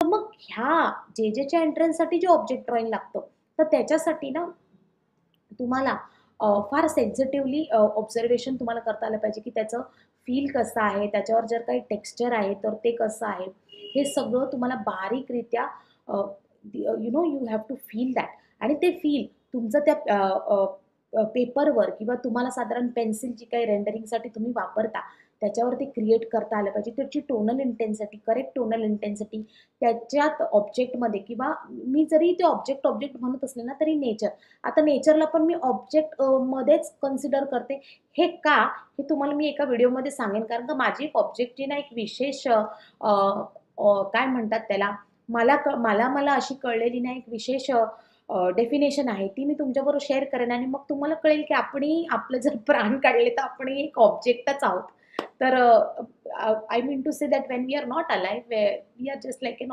तर मग ह्या जे-जेच्या एंट्रन्ससाठी जे ऑब्जेक्ट ड्रॉइंग लागतं, तर त्याच्यासाठी ना तुम्हाला फार सेन्सिटिव्हली ऑब्झर्वेशन तुम्हाला करता आलं पाहिजे, की त्याचं फील कसं आहे, त्याच्यावर जर काही टेक्स्चर आहे, तर ते कसं आहे. हे सगळं तुम्हाला बारीकरित्या you have to feel that आणि ते फील तुमचं त्या पेपरवर किंवा तुम्हाला साधारण पेन्सिल जी काही रेंडरिंगसाठी तुम्ही वापरता, त्याच्यावर ते क्रिएट करता आलं पाहिजे. त्याची tonal intensity, correct tonal intensity त्याच्यात ऑब्जेक्टमध्ये किंवा मी जरी ते ऑब्जेक्ट म्हणत असले ना, तरी नेचर. आता नेचरला पण मी ऑब्जेक्ट मध्येच कन्सिडर करते. हे का? हे तुम्हाला मी एका व्हिडिओमध्ये सांगेन. कारण का माझी एक ऑब्जेक्टची ना एक विशेष काय म्हणतात त्याला, मला मला अशी कळलेली ना एक विशेष डेफिनेशन आहे. ती मी तुमच्याबरोबर शेअर करेन आणि मग तुम्हाला कळेल की आपणही आपले जर प्राण काढले तर आपणही एक ऑब्जेक्टच आहोत. तर I mean to say that when we are not alive, we are just like N